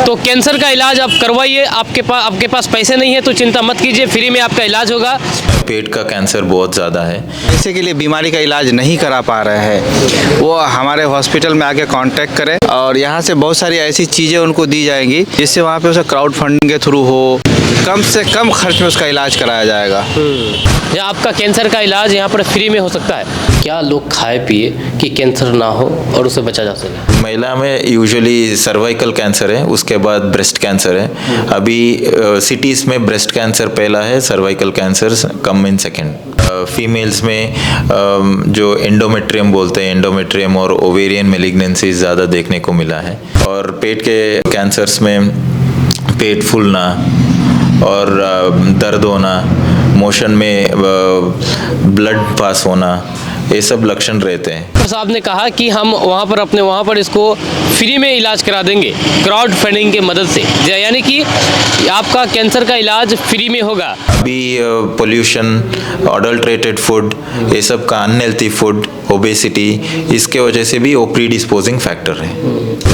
तो कैंसर का इलाज आप करवाइए। आपके पास पैसे नहीं है तो चिंता मत कीजिए, फ्री में आपका इलाज होगा। पेट का कैंसर बहुत ज़्यादा है। पैसे के लिए बीमारी का इलाज नहीं करा पा रहे हैं, वो हमारे हॉस्पिटल में आके कांटेक्ट करें और यहाँ से बहुत सारी ऐसी चीज़ें उनको दी जाएंगी जिससे वहाँ पे उसे क्राउड फंडिंग के थ्रू हो, कम से कम खर्च में उसका इलाज कराया जाएगा। या आपका कैंसर का इलाज यहाँ पर फ्री में हो सकता है। क्या लोग खाए पिए कि कैंसर ना हो और उसे बचा जा सके? महिला में यूजुअली सर्वाइकल कैंसर है, उसके बाद ब्रेस्ट कैंसर है। अभी सिटीज़ में ब्रेस्ट कैंसर पहला है, cervical cancer come in second. Females में जो एंडोमेट्रियम बोलते हैं, एंडोमेट्रियम और ओवेरियन मेलिग्नेंसी ज़्यादा देखने को मिला है। और पेट के कैंसर्स में पेट फूलना और दर्द होना, मोशन में ब्लड पास होना, ये सब लक्षण रहते हैं। डॉक्टर साहब ने कहा कि हम वहाँ पर इसको फ्री में इलाज करा देंगे क्राउड फंडिंग के मदद से, यानी कि आपका कैंसर का इलाज फ्री में होगा। अभी पोल्यूशन, अडल्ट्रेटेड फूड, ये सब का अनहेल्थी फूड, ओबेसिटी, इसके वजह से भी वो प्रीडिस्पोजिंग फैक्टर है।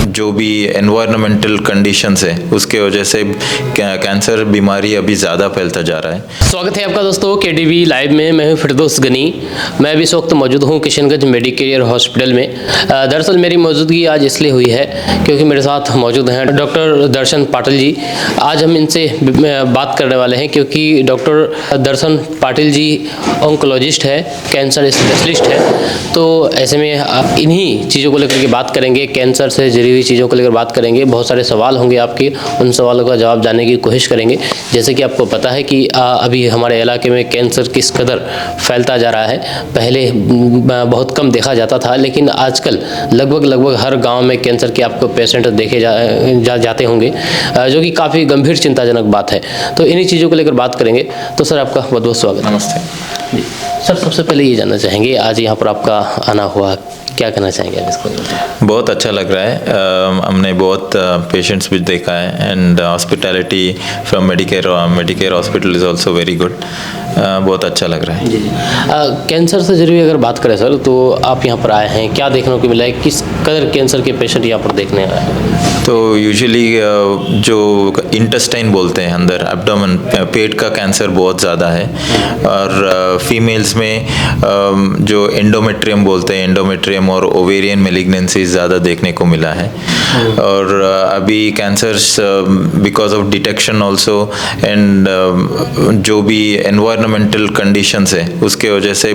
जो भी एनवायरमेंटल कंडीशंस है उसके वजह से कैंसर बीमारी अभी ज़्यादा फैलता जा रहा है। स्वागत है आपका दोस्तों KTV लाइव में। मैं हूं फिरदौस गनी। मैं भी इस वक्त मौजूद हूं किशनगंज मेडिकेयर हॉस्पिटल में। दरअसल मेरी मौजूदगी आज इसलिए हुई है क्योंकि मेरे साथ मौजूद हैं डॉक्टर दर्शन पाटिल जी। आज हम इनसे बात करने वाले हैं क्योंकि डॉक्टर दर्शन पाटिल जी ऑन्कोलॉजिस्ट है, कैंसर स्पेशलिस्ट है। तो ऐसे में इन्हीं चीज़ों को लेकर के बात करेंगे, कैंसर से जुड़ी हुई चीज़ों को लेकर बात करेंगे। बहुत सारे सवाल होंगे आपके, उन सवालों का जवाब जानने की कोशिश करेंगे। जैसे कि आपको पता है कि अभी हमारे इलाके में कैंसर किस कदर फैलता जा रहा है। पहले बहुत कम देखा जाता था, लेकिन आजकल लगभग हर गांव में कैंसर के आपको पेशेंट देखे जाते होंगे, जो कि काफ़ी गंभीर चिंताजनक बात है। तो इन्हीं चीज़ों को लेकर बात करेंगे। तो सर आपका बहुत बहुत स्वागत। नमस्ते जी सर, सबसे पहले ये जानना चाहेंगे आज यहाँ पर आपका आना हुआ, क्या कहना चाहेंगे आप इसको? बहुत अच्छा लग रहा है। हमने बहुत पेशेंट्स भी देखा है and hospitality from Medicare hospital is also very good. बहुत अच्छा लग रहा है। जी कैंसर से जुड़ी अगर बात करें सर, तो आप यहाँ पर आए हैं, क्या देखने को मिला है, किस कदर कैंसर के पेशेंट यहाँ पर देखने आए हैं? तो यूजुअली जो इंटेस्टाइन बोलते हैं, अंदर एब्डोमेन, पेट का कैंसर बहुत ज़्यादा है। और फीमेल्स में जो एंडोमेट्रियम बोलते हैं, एंडोमेट्रियम और ओवेरियन मेलिग्नेंसी ज़्यादा देखने को मिला है। और अभी cancers because of detection also and जो भी एनवायरमेंटल कंडीशंस है उसके वजह से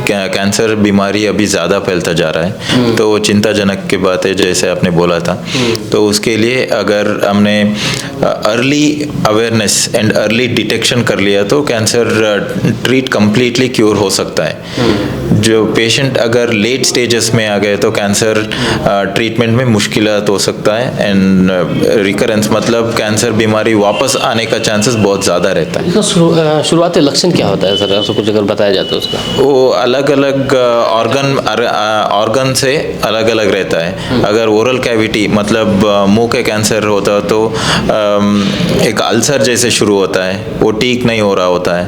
कैंसर बीमारी अभी ज़्यादा फैलता जा रहा है। तो वो चिंताजनक की बात है, जैसे आपने बोला था। तो उसके लिए अगर हमने early awareness and early detection कर लिया तो कैंसर ट्रीट कंप्लीटली क्योर हो सकता है। जो पेशेंट अगर लेट स्टेजेस में आ गए तो कैंसर ट्रीटमेंट में मुश्किलात हो सकता है एंड रिकरेंस, मतलब कैंसर बीमारी वापस आने का चांसेस बहुत ज़्यादा रहता है। तो शुरुआती लक्षण क्या होता है सर, आपको कुछ अगर बताया जाए तो उसका? वो अलग अलग ऑर्गन से अलग अलग रहता है। अगर ओरल कैविटी मतलब मुंह के कैंसर होता है तो एक अल्सर जैसे शुरू होता है, वो ठीक नहीं हो रहा होता है,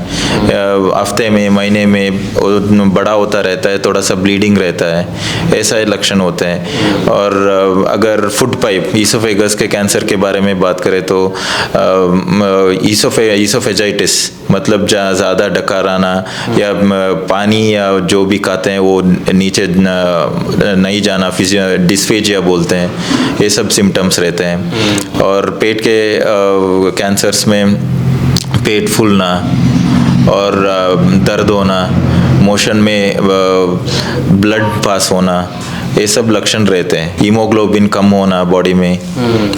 हफ्ते में महीने में बड़ा होता रहता है, थोड़ा सा ब्लीडिंग रहता है, ऐसा लक्षण होते हैं। और अगर फूड पाइप ईसोफेगस के कैंसर के बारे में बात करें तो ईसोफेजाइटिस मतलब ज़्यादा डकार आना या पानी या जो भी खाते हैं वो नीचे नहीं जाना, डिस्फेजिया बोलते हैं, ये सब सिम्टम्स रहते हैं। और पेट के कैंसर्स में पेट फूलना और दर्द होना, मोशन में ब्लड पास होना, ये सब लक्षण रहते हैं। हीमोग्लोबिन कम होना बॉडी में,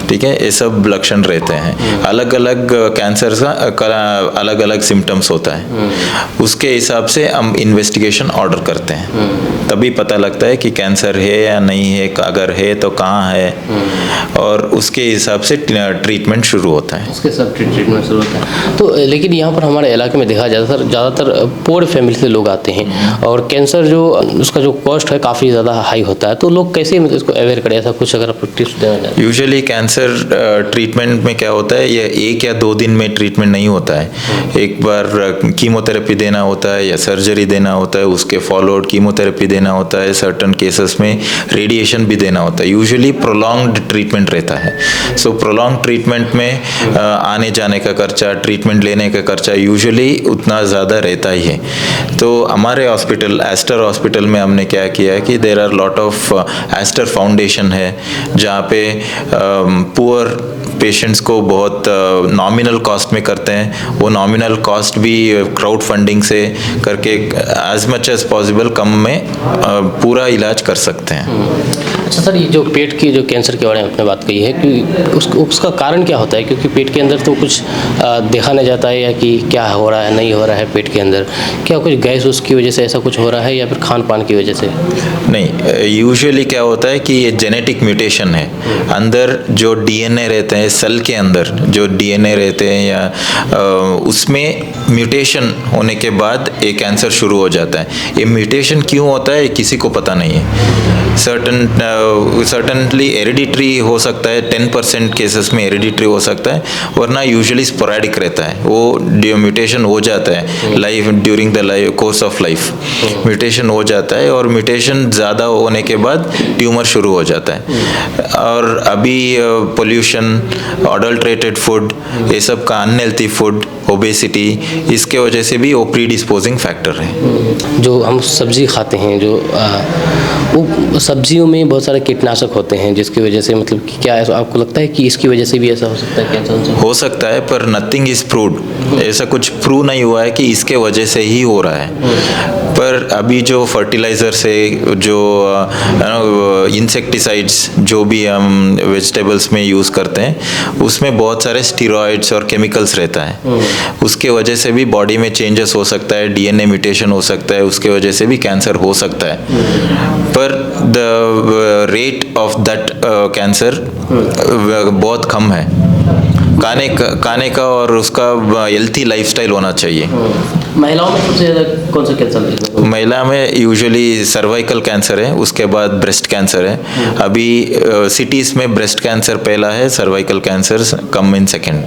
ठीक है, ये सब लक्षण रहते हैं। अलग अलग कैंसर का अलग अलग सिम्टम्स होता है, उसके हिसाब से हम इन्वेस्टिगेशन ऑर्डर करते हैं, तभी पता लगता है कि कैंसर है या नहीं है, अगर है तो कहाँ है, और उसके हिसाब से ट्रीटमेंट शुरू होता है। उसके सब ट्रीटमेंट शुरू होता है। तो लेकिन यहाँ पर हमारे इलाके में देखा जाता है ज़्यादातर पुअर फैमिली से लोग आते हैं और कैंसर जो उसका जो कॉस्ट है काफ़ी ज़्यादा हाई होता होता है, तो लोग कैसे मतलब इसको अवेयर करें, ऐसा कुछ अगर आप टिप्स देना चाहें? यूजुअली कैंसर ट्रीटमेंट में क्या होता है, ये 1 या 2 दिन में ट्रीटमेंट नहीं होता है। एक बार कीमोथेरेपी देना होता है या सर्जरी देना होता है, उसके फॉलोड कीमोथेरेपी देना होता है, सर्टन केसेस में रेडिएशन भी देना होता है। यूजुअली प्रोलॉन्ग्ड ट्रीटमेंट रहता है। सो प्रोलॉन्ग ट्रीटमेंट में आने जाने का खर्चा, ट्रीटमेंट लेने का खर्चा यूजुअली उतना ज़्यादा रहता ही है। तो हमारे हॉस्पिटल, एस्टर हॉस्पिटल में हमने क्या किया है कि there are lot of Aster foundation है, जहाँ पे पुअर पेशेंट्स को बहुत नॉमिनल कॉस्ट में करते हैं। वो नॉमिनल कॉस्ट भी क्राउड फंडिंग से करके एज मच एज पॉसिबल कम में पूरा इलाज कर सकते हैं। अच्छा सर, ये जो पेट की जो कैंसर के बारे में आपने बात कही है कि उसका कारण क्या होता है, क्योंकि पेट के अंदर तो कुछ देखा नहीं जाता है, या कि क्या हो रहा है नहीं हो रहा है पेट के अंदर, क्या कुछ गैस उसकी वजह से ऐसा कुछ हो रहा है या फिर खान पान की वजह से? नहीं, यूजुअली क्या होता है कि ये जेनेटिक म्यूटेशन है। अंदर जो डीएनए रहते हैं, सेल के अंदर जो डीएनए रहते हैं या उसमें म्यूटेशन होने के बाद ये कैंसर शुरू हो जाता है। ये म्यूटेशन क्यों होता है किसी को पता नहीं है। सर्टनली हेरिडिटरी हो सकता है, 10% केसेस में हेरिडिटरी हो सकता है, वरना यूजुअली स्पोरेडिक रहता है। वो म्यूटेशन हो जाता है life during the life course of life, mutation हो जाता है और म्यूटेशन ज़्यादा होने के बाद ट्यूमर शुरू हो जाता है। और अभी पोल्यूशन, अडल्ट्रेटेड फूड, ये सब का अनहेल्थी फूड, ओबेसिटी, इसके वजह से भी वो प्रीडिस्पोजिंग फैक्टर है। जो हम सब्जी खाते हैं, जो वो सब्जियों में बहुत सारे कीटनाशक होते हैं, जिसकी वजह से मतलब कि क्या ऐसा आपको लगता है कि इसकी वजह से भी ऐसा हो सकता है? क्या हो सकता है, पर नथिंग इज प्रूव्ड। ऐसा कुछ प्रूव नहीं हुआ है कि इसके वजह से ही हो रहा है। पर अभी जो फर्टिलाइज़र से, जो इंसेक्टिसाइड्स जो भी हम वेजिटेबल्स में यूज़ करते हैं, उसमें बहुत सारे स्टीरॉइड्स और केमिकल्स रहता है। उसके वजह से भी बॉडी में चेंजेस हो सकता है, डीएनए म्यूटेशन हो सकता है, उसके वजह से भी कैंसर हो सकता है। पर the rate of that cancer बहुत कम है। खाने का और उसका हेल्थी लाइफस्टाइल होना चाहिए। महिलाओं में सबसे ज़्यादा कौन सा कैंसर है? महिला में यूजुअली सर्वाइकल कैंसर है, उसके बाद ब्रेस्ट कैंसर है। अभी सिटीज़ में ब्रेस्ट कैंसर पहला है, cervical cancer come in second.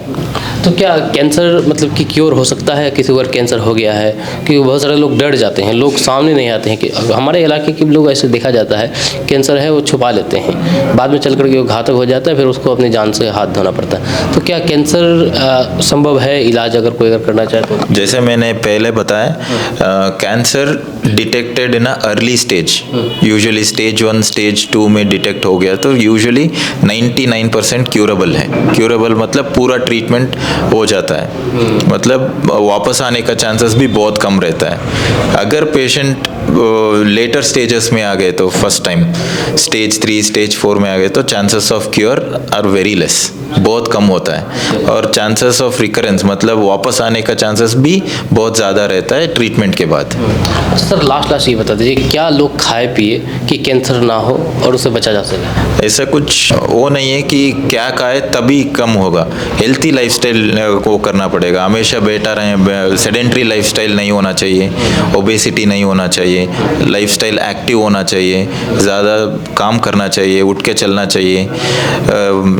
तो क्या कैंसर मतलब कि क्योर हो सकता है? किसी को कैंसर हो गया है, क्योंकि बहुत सारे लोग डर जाते हैं, लोग सामने नहीं आते हैं। कि हमारे इलाके के लोग ऐसे देखा जाता है, कैंसर है वो छुपा लेते हैं, बाद में चल कर के वो घातक हो जाता है, फिर उसको अपनी जान से हाथ धोना पड़ता है। तो क्या कैंसर संभव है इलाज अगर कोई अगर करना चाहे तो? जैसे मैंने पहले बताया, cancer detected in a early stage, usually stage 1 stage 2 में डिटेक्ट हो गया तो यूजुअली 99% क्यूरेबल है। क्यूरेबल मतलब पूरा ट्रीटमेंट हो जाता है, मतलब वापस आने का चांसेस भी बहुत कम रहता है। अगर पेशेंट लेटर स्टेजेस में आ गए तो, फर्स्ट टाइम स्टेज 3 स्टेज 4 में आ गए तो chances of cure are very less, बहुत कम होता है। और चांसेस ऑफ रिकरेंस मतलब वापस आने का चांसेस भी बहुत ज़्यादा रहता है ट्रीटमेंट के बाद। सर लास्ट ये बता दीजिए, क्या लोग खाए पिए कि कैंसर ना हो और उससे बचा जा सके? ऐसा कुछ वो नहीं है कि क्या खाए तभी कम होगा। हेल्थी लाइफस्टाइल को करना पड़ेगा, हमेशा बैठा रहें, सेडेंट्री लाइफस्टाइल नहीं होना चाहिए, ओबेसिटी नहीं होना चाहिए, लाइफस्टाइल एक्टिव होना चाहिए, ज़्यादा काम करना चाहिए, उठ के चलना चाहिए,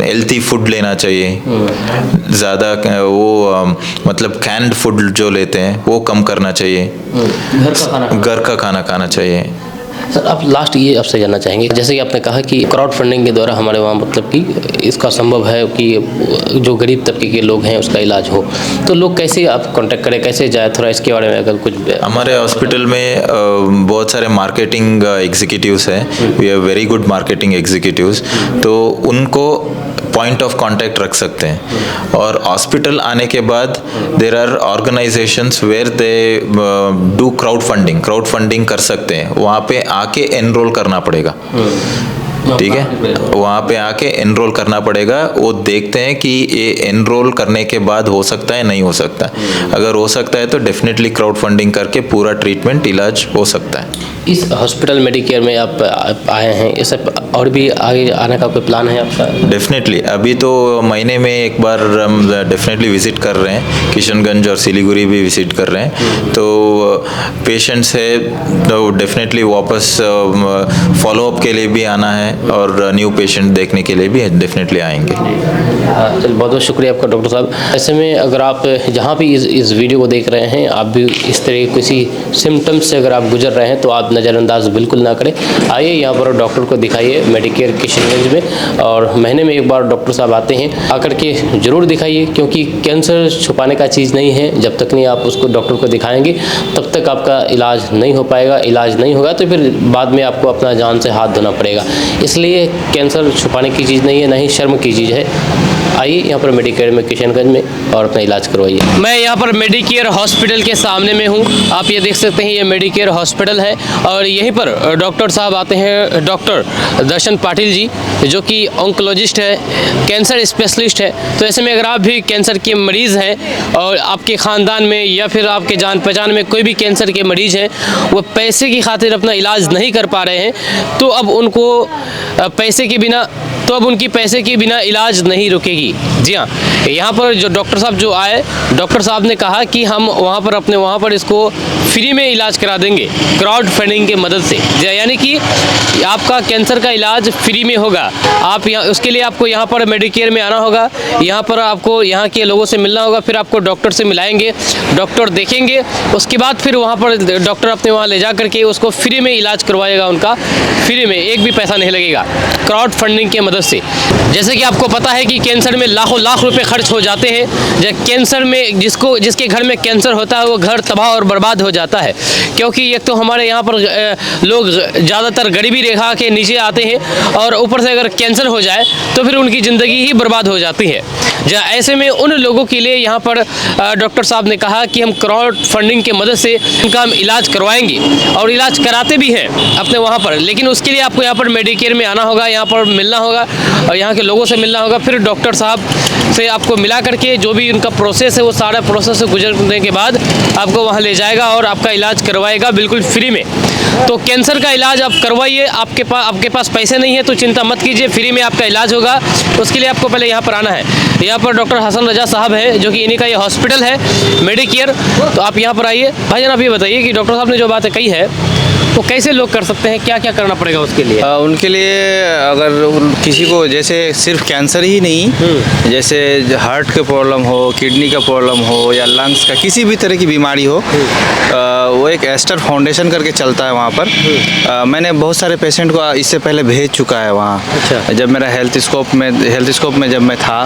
हेल्थी फूड लेना चाहिए, ज़्यादा वो मतलब कैंड फूड जो लेते हैं वो कम करना चाहिए, घर का खाना खाना चाहिए। सर आप लास्ट ये आपसे जानना चाहेंगे, जैसे कि आपने कहा कि क्राउड फंडिंग के द्वारा हमारे वहाँ मतलब कि इसका संभव है कि जो गरीब तबके के लोग हैं उसका इलाज हो, तो लोग कैसे आप कांटेक्ट करें, कैसे जाए, थोड़ा इसके बारे में अगर कुछ? हमारे हॉस्पिटल में बहुत सारे मार्केटिंग एग्जीक्यूटिव्स हैं, we have very good marketing executives, तो उनको पॉइंट ऑफ कांटेक्ट रख सकते हैं। और हॉस्पिटल आने के बाद there are organisations where they do crowdfunding कर सकते हैं, वहाँ पे आके एनरोल करना पड़ेगा। ठीक है, वहाँ पे आके एनरोल करना पड़ेगा। वो देखते हैं कि ये एनरोल करने के बाद हो सकता है नहीं हो सकता। अगर हो सकता है तो डेफिनेटली क्राउड फंडिंग करके पूरा ट्रीटमेंट इलाज हो सकता है। इस हॉस्पिटल मेडिकेयर में आप आए हैं, ये सब और भी आगे आने का कोई प्लान है आपका? डेफिनेटली अभी तो महीने में एक बार हम डेफिनेटली विज़िट कर रहे हैं, किशनगंज और सिलीगुड़ी भी विज़िट कर रहे हैं। तो पेशेंट्स है तो डेफिनेटली वापस फॉलोअप के लिए भी आना है और न्यू पेशेंट देखने के लिए भी डेफिनेटली आएंगे। चल, बहुत बहुत शुक्रिया आपका डॉक्टर साहब। ऐसे में अगर आप जहाँ भी इस वीडियो को देख रहे हैं, आप भी इस तरह किसी सिम्टम्स से अगर आप गुजर रहे हैं तो आप नज़रअंदाज बिल्कुल ना करें। आइए यहाँ पर डॉक्टर को दिखाइए मेडिकेयर किशनगंज में, और महीने में एक बार डॉक्टर साहब आते हैं, आकर के ज़रूर दिखाइए, क्योंकि कैंसर छुपाने का चीज़ नहीं है। जब तक नहीं आप उसको डॉक्टर को दिखाएंगे तब तक आपका इलाज नहीं हो पाएगा। इलाज नहीं होगा तो फिर बाद में आपको अपना जान से हाथ धोना पड़ेगा। इसलिए कैंसर छुपाने की चीज़ नहीं है, ना ही शर्म की चीज़ है। आइए यहाँ पर मेडिकेयर में किशनगंज में और अपना इलाज करवाइए। मैं यहाँ पर मेडिकेयर हॉस्पिटल के सामने में हूँ। आप ये देख सकते हैं, ये मेडिकेयर हॉस्पिटल है और यहीं पर डॉक्टर साहब आते हैं, डॉक्टर दर्शन पाटिल जी, जो कि ऑन्कोलॉजिस्ट है, कैंसर स्पेशलिस्ट है। तो ऐसे में अगर आप भी कैंसर के मरीज़ हैं और आपके ख़ानदान में या फिर आपके जान पहचान में कोई भी कैंसर के मरीज़ हैं, वो पैसे की खातिर अपना इलाज नहीं कर पा रहे हैं, तो अब उनको उनकी पैसे के बिना इलाज नहीं रुकेगी। जी हाँ, यहाँ पर जो डॉक्टर साहब जो आए, डॉक्टर साहब ने कहा कि हम वहाँ पर इसको फ्री में इलाज करा देंगे क्राउड फंडिंग के मदद से। यानी कि आपका कैंसर का इलाज फ्री में होगा। आप उसके लिए आपको यहाँ पर मेडिकेयर में आना होगा, यहाँ पर आपको यहाँ के लोगों से मिलना होगा, फिर आपको डॉक्टर से मिलाएंगे, डॉक्टर देखेंगे, उसके बाद फिर वहाँ पर डॉक्टर अपने वहाँ ले जा करके उसको फ्री में इलाज करवाएगा। उनका फ्री में एक भी पैसा नहीं लगेगा क्राउड फंडिंग के मदद से। जैसे कि आपको पता है कि कैंसर में लाखों लाख रुपए खर्च हो जाते हैं। जब कैंसर में जिसके घर में कैंसर होता है वो घर तबाह और बर्बाद हो जाता है, क्योंकि एक तो हमारे यहाँ पर लोग ज़्यादातर गरीबी रेखा के नीचे आते हैं और ऊपर से अगर कैंसर हो जाए तो फिर उनकी ज़िंदगी ही बर्बाद हो जाती है। ऐसे में उन लोगों के लिए यहाँ पर डॉक्टर साहब ने कहा कि हम क्राउड फंडिंग के मदद से उनका हम इलाज करवाएंगे और इलाज कराते भी हैं अपने वहाँ पर। लेकिन उसके लिए आपको यहाँ पर मेडिकेयर में आना होगा, यहाँ पर मिलना होगा और यहाँ के लोगों से मिलना होगा। फिर डॉक्टर साहब से आपको मिला करके जो भी उनका प्रोसेस है वो सारा प्रोसेस से गुजरने के बाद आपको वहाँ ले जाएगा और आपका इलाज करवाएगा बिल्कुल फ्री में। तो कैंसर का इलाज आप करवाइए। आपके पास पैसे नहीं है तो चिंता मत कीजिए, फ्री में आपका इलाज होगा। उसके लिए आपको पहले यहाँ पर आना है। यहाँ पर डॉक्टर हसन रजा साहब है, जो कि इन्हीं का ये हॉस्पिटल है मेडिकेयर। तो आप यहाँ पर आइए। भाईजान, आप ये बताइए कि डॉक्टर साहब ने जो बातें कही है तो कैसे लोग कर सकते हैं, क्या क्या करना पड़ेगा उसके लिए? उनके लिए अगर किसी को जैसे सिर्फ कैंसर ही नहीं, जैसे हार्ट का प्रॉब्लम हो, किडनी का प्रॉब्लम हो या लंग्स का किसी भी तरह की बीमारी हो, वो एक एस्टर फाउंडेशन करके चलता है वहाँ पर। मैंने बहुत सारे पेशेंट को इससे पहले भेज चुका है वहाँ। अच्छा। जब मेरा हेल्थ स्कोप में जब मैं था,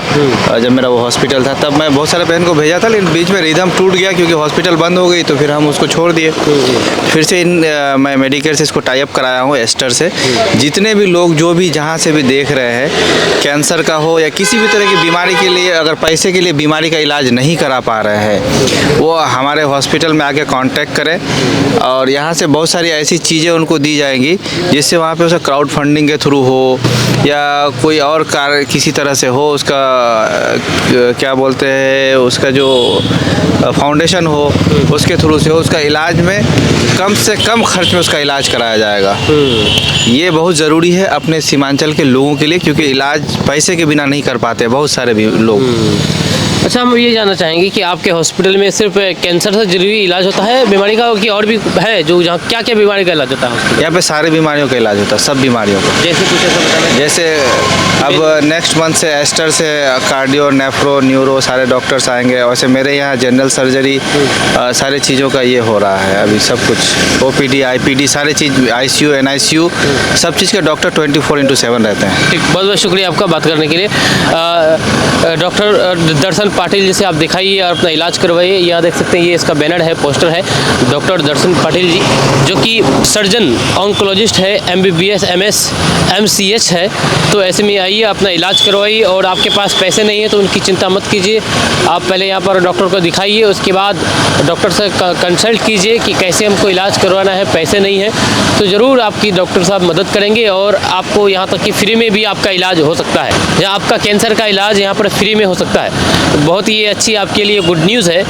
जब मेरा वो हॉस्पिटल था, तब मैं बहुत सारे पेशेंट को भेजा था, लेकिन बीच में रिदम टूट गया क्योंकि हॉस्पिटल बंद हो गई, तो फिर हम उसको छोड़ दिए। फिर से मैं मेडिकेयर से इसको टाई अप कराया हूँ एस्टर से। जितने भी लोग जो भी जहाँ से भी देख रहे हैं, कैंसर का हो या किसी भी तरह की बीमारी के लिए अगर पैसे के लिए बीमारी का इलाज नहीं करा पा रहे हैं, वो हमारे हॉस्पिटल में आके कांटेक्ट करें और यहाँ से बहुत सारी ऐसी चीज़ें उनको दी जाएंगी जिससे वहाँ पे उसे क्राउड फंडिंग के थ्रू हो या कोई और कार्य किसी तरह से हो, उसका क्या बोलते हैं, उसका जो फाउंडेशन हो उसके थ्रू से हो, उसका इलाज में कम से कम खर्च में उसका इलाज कराया जाएगा। ये बहुत ज़रूरी है अपने सीमांचल के लोगों के लिए, क्योंकि इलाज पैसे के बिना नहीं कर पाते बहुत सारे भी लोग। अच्छा, हम ये जानना चाहेंगे कि आपके हॉस्पिटल में सिर्फ कैंसर से जरूरी इलाज होता है बीमारी का, कि और भी है जो जहाँ क्या क्या बीमारी का इलाज होता है? यहाँ पे सारे बीमारियों का इलाज होता है, सब बीमारियों का। जैसे कुछ ऐसा बताना। जैसे अब नेक्स्ट मंथ से एस्टर से कार्डियो, नेफ्रो, न्यूरो सारे डॉक्टर्स आएंगे। वैसे मेरे यहाँ जनरल सर्जरी सारे चीज़ों का ये हो रहा है अभी सब कुछ, OPD, IPD सारे चीज़, ICU, NICU सब चीज़ के डॉक्टर 24/7 रहते हैं। ठीक, बहुत बहुत शुक्रिया आपका बात करने के लिए। डॉक्टर दर्शन पाटिल जी से आप दिखाइए और अपना इलाज करवाइए। यहाँ देख सकते हैं, ये इसका बैनर है, पोस्टर है, डॉक्टर दर्शन पाटिल जी, जो कि सर्जन ऑन्कोलॉजिस्ट है, MBBS MS MCH है। तो ऐसे में आइए, अपना इलाज करवाइए और आपके पास पैसे नहीं है तो उनकी चिंता मत कीजिए। आप पहले यहाँ पर डॉक्टर को दिखाइए, उसके बाद डॉक्टर से कंसल्ट कीजिए कि कैसे हमको इलाज करवाना है। पैसे नहीं है तो ज़रूर आपकी डॉक्टर साहब मदद करेंगे और आपको यहाँ तक कि फ्री में भी आपका इलाज हो सकता है। या आपका कैंसर का इलाज यहाँ पर फ्री में हो सकता है। बहुत ही अच्छी आपके लिए गुड न्यूज़ है।